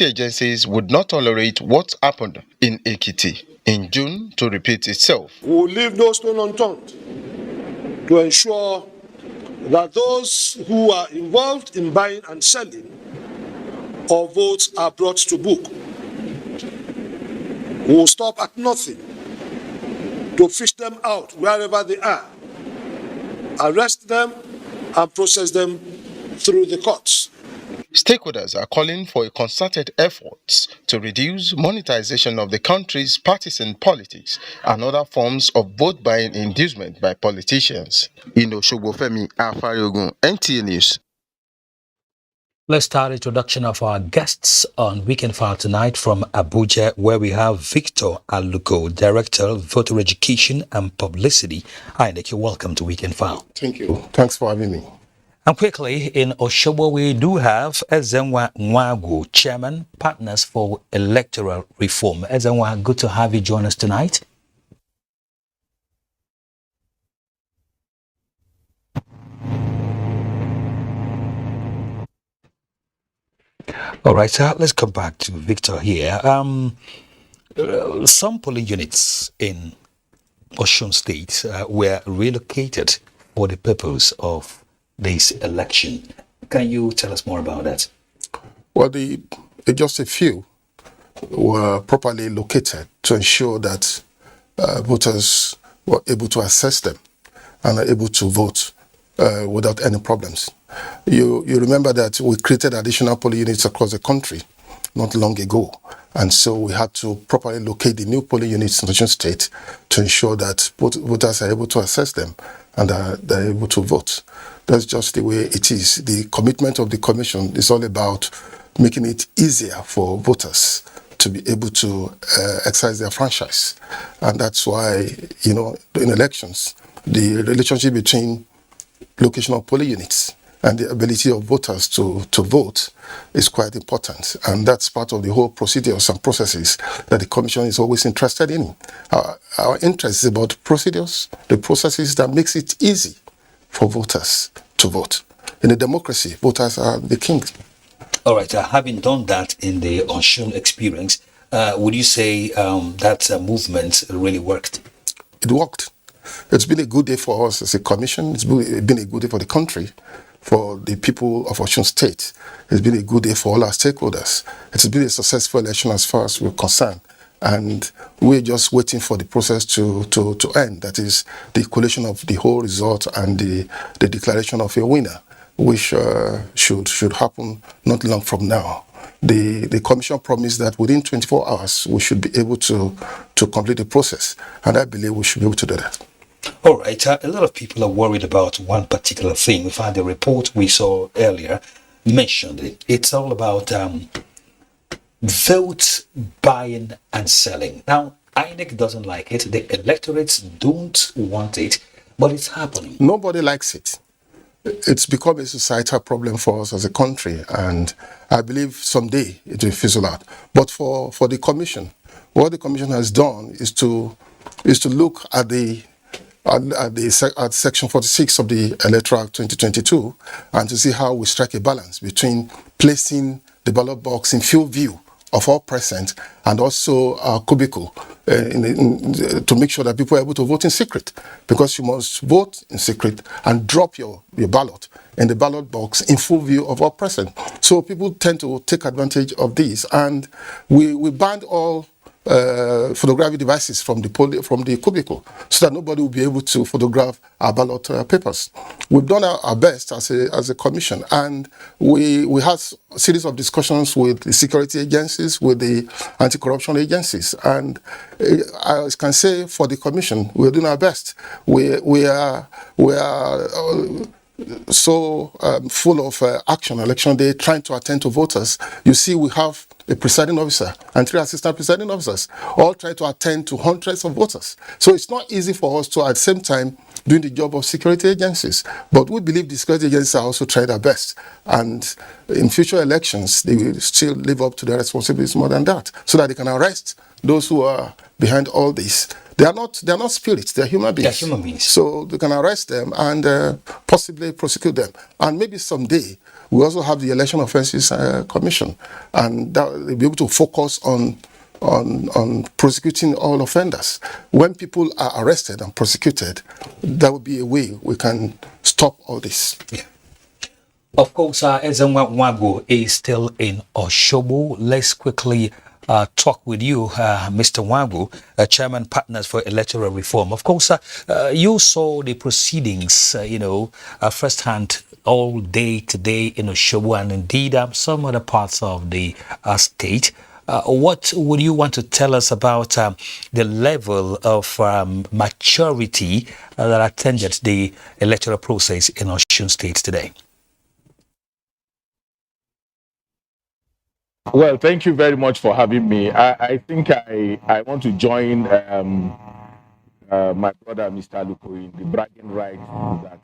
agencies would not tolerate what happened in Ekiti in June to repeat itself. We will leave no stone unturned to ensure that those who are involved in buying and selling of votes are brought to book. We will stop at nothing to fish them out wherever they are, arrest them, and process them through the courts. Stakeholders are calling for a concerted effort to reduce monetization of the country's partisan politics and other forms of vote buying inducement by politicians. Inoshobofemi Afariogun, NTA News. Let's start the introduction of our guests on Weekend File tonight from Abuja, where we have Victor Aluko, Director of Voter Education and Publicity. Hi, Nick, you're welcome to Weekend File. Thank you. Thanks for having me. And quickly, in Oshobo, we do have Ezenwa Nwagu, Chairman, Partners for Electoral Reform. Ezenwa, good to have you join us tonight. All right, let's come back to Victor here. Some polling units in Osun State were relocated for the purpose of this election. Can you tell us more about that? Well, just a few were properly located to ensure that voters were able to access them and are able to vote without any problems. You remember that we created additional polling units across the country not long ago, and so we had to properly locate the new polling units in Osun State to ensure that voters are able to access them and they're able to vote. That's just the way it is. The commitment of the Commission is all about making it easier for voters to be able to exercise their franchise. And that's why, in elections, the relationship between location of polling units and the ability of voters to vote is quite important. And that's part of the whole procedures and processes that the Commission is always interested in. Our interest is about procedures, the processes that makes it easy for voters to vote. In a democracy, voters are the king. All right, having done that in the Osun experience, would you say that movement really worked? It worked. It's been a good day for us as a commission. It's been a good day for the country, for the people of Osun State. It's been a good day for all our stakeholders. It's been a successful election as far as we're concerned. And we're just waiting for the process to end. That is the collation of the whole result and the declaration of a winner, which should happen not long from now. The Commission promised that within 24 hours we should be able to complete the process, and I believe we should be able to do that. All right, a lot of people are worried about one particular thing. In fact, the report we saw earlier mentioned it. It's all about vote buying and selling. Now, INEC doesn't like it. The electorates don't want it, but it's happening. Nobody likes it. It's become a societal problem for us as a country, and I believe someday it will fizzle out. But for the Commission, what the Commission has done is to look at at Section 46 of the Electoral Act 2022 and to see how we strike a balance between placing the ballot box in full view of all present and also a cubicle to make sure that people are able to vote in secret, because you must vote in secret and drop your ballot in the ballot box in full view of all present. So people tend to take advantage of this, and we banned all photographic devices from the cubicle so that nobody will be able to photograph our ballot papers. We've done our best as a commission, and we had a series of discussions with the security agencies, with the anti-corruption agencies, and I can say for the commission, we're doing our best. We are so full of action election day, trying to attend to voters. You see, we have a presiding officer and 3 assistant presiding officers, all trying to attend to hundreds of voters. So it's not easy for us to, at the same time, doing the job of security agencies. But we believe the security agencies are also trying their best. And in future elections, they will still live up to their responsibilities more than that, so that they can arrest those who are behind all this. They are not spirits, they're human beings. They're human beings. So they can arrest them and possibly prosecute them. And maybe someday We also have the Election Offences Commission, and that they'll be able to focus on prosecuting all offenders. When people are arrested and prosecuted, that would be a way we can stop all this. Yeah. Of course, Ezenwa Wago is still in Oshobo. Let's quickly talk with you, Mr. Wago, Chairman Partners for Electoral Reform. Of course, you saw the proceedings, firsthand all day today in Oshobo and indeed some other parts of the state. What would you want to tell us about the level of maturity that attended the electoral process in Osun State today? Well, thank you very much for having me. I think I want to join my brother, Mr. Luko, in the bragging rights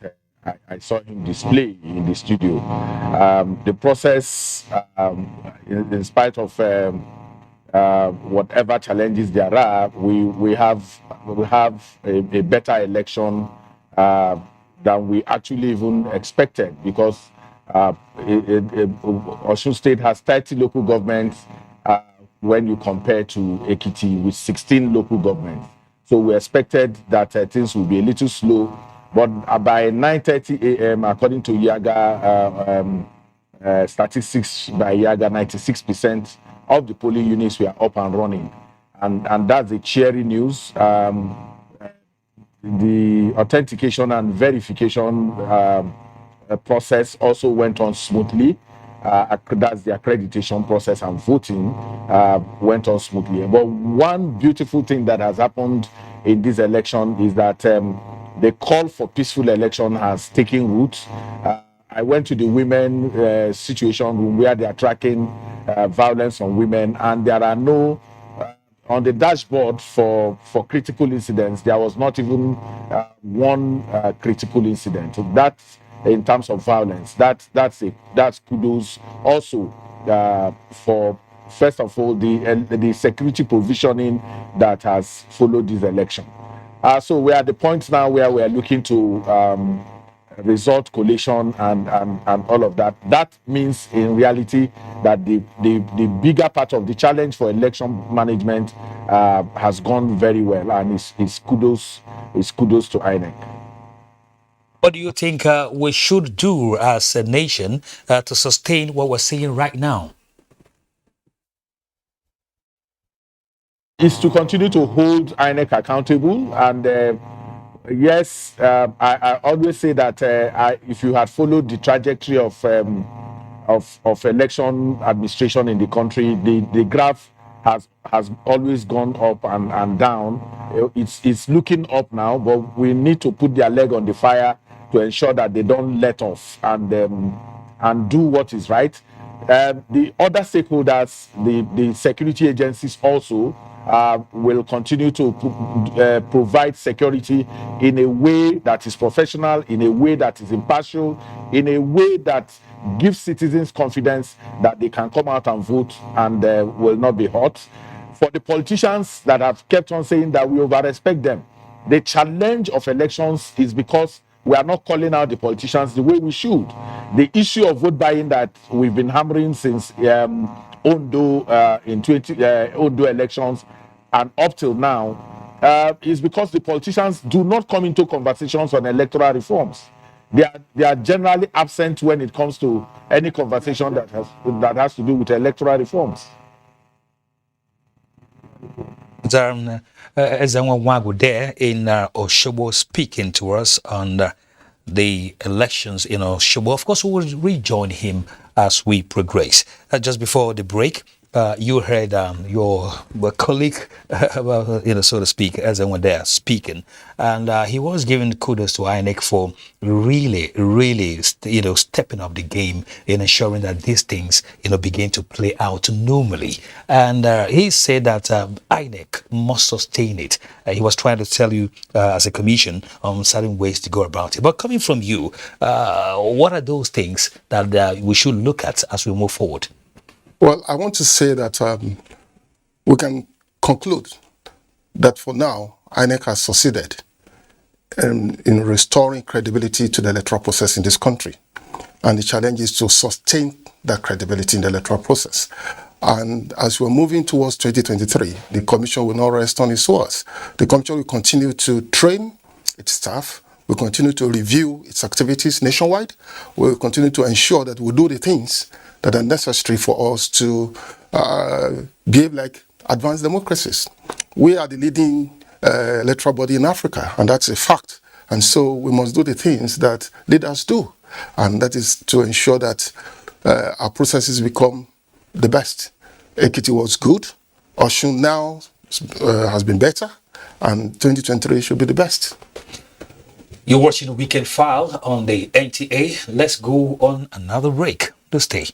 that I saw him display in the studio. The process, in spite of whatever challenges there are, we have a better election than we actually even expected, because Osun State has 30 local governments when you compare to Ekiti with 16 local governments. So we expected that things would be a little slow, but by 9:30 a.m., according to Yaga statistics by Yaga, 96% of the polling units were up and running, and that's a cheery news. The authentication and verification process also went on smoothly. That's the accreditation process, and voting went on smoothly. But one beautiful thing that has happened in this election is that the call for peaceful election has taken root. I went to the women situation room where they are tracking violence on women, and there are no on the dashboard for critical incidents. There was not even one critical incident. That's in terms of violence. That's kudos also for, first of all, the security provisioning that has followed this election. So we're at the point now where we are looking to result collation and all of that. That means in reality that the bigger part of the challenge for election management has gone very well, and is kudos to INEC. What do you think we should do as a nation to sustain what we're seeing right now? Is to continue to hold INEC accountable, and yes, I always say that if you had followed the trajectory of election administration in the country, the graph has always gone up and down. It's looking up now, but we need to put their leg on the fire to ensure that they don't let off and do what is right. The other stakeholders, the security agencies also will continue to provide security in a way that is professional, in a way that is impartial, in a way that gives citizens confidence that they can come out and vote and will not be hurt. For the politicians that have kept on saying that we over-respect them, the challenge of elections is because we are not calling out the politicians the way we should. The issue of vote buying that we've been hammering since Ondo Ondo elections and up till now is because the politicians do not come into conversations on electoral reforms. They are generally absent when it comes to any conversation that has to do with electoral reforms. Ezenwa Wago there in Oshobo speaking to us on the elections in Oshobo. Of course, we will rejoin him as we progress. Just before the break, you heard your colleague, so to speak, Ezenwa there speaking, and he was giving kudos to INEC for really, stepping up the game in ensuring that these things, begin to play out normally. And he said that INEC must sustain it. He was trying to tell you as a commission on certain ways to go about it. But coming from you, what are those things that we should look at as we move forward? Well, I want to say that we can conclude that for now, INEC has succeeded in restoring credibility to the electoral process in this country. And the challenge is to sustain that credibility in the electoral process. And as we're moving towards 2023, the Commission will not rest on its laurels. The Commission will continue to train its staff, will continue to review its activities nationwide, will continue to ensure that we do the things that are necessary for us to behave like advanced democracies. We are the leading electoral body in Africa, and that's a fact. And so we must do the things that leaders do, and that is to ensure that our processes become the best. Ekiti was good, Osun now has been better, and 2023 should be the best. You're watching Weekend File on the NTA. Let's go on another break. Do stay.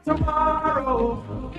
Tomorrow.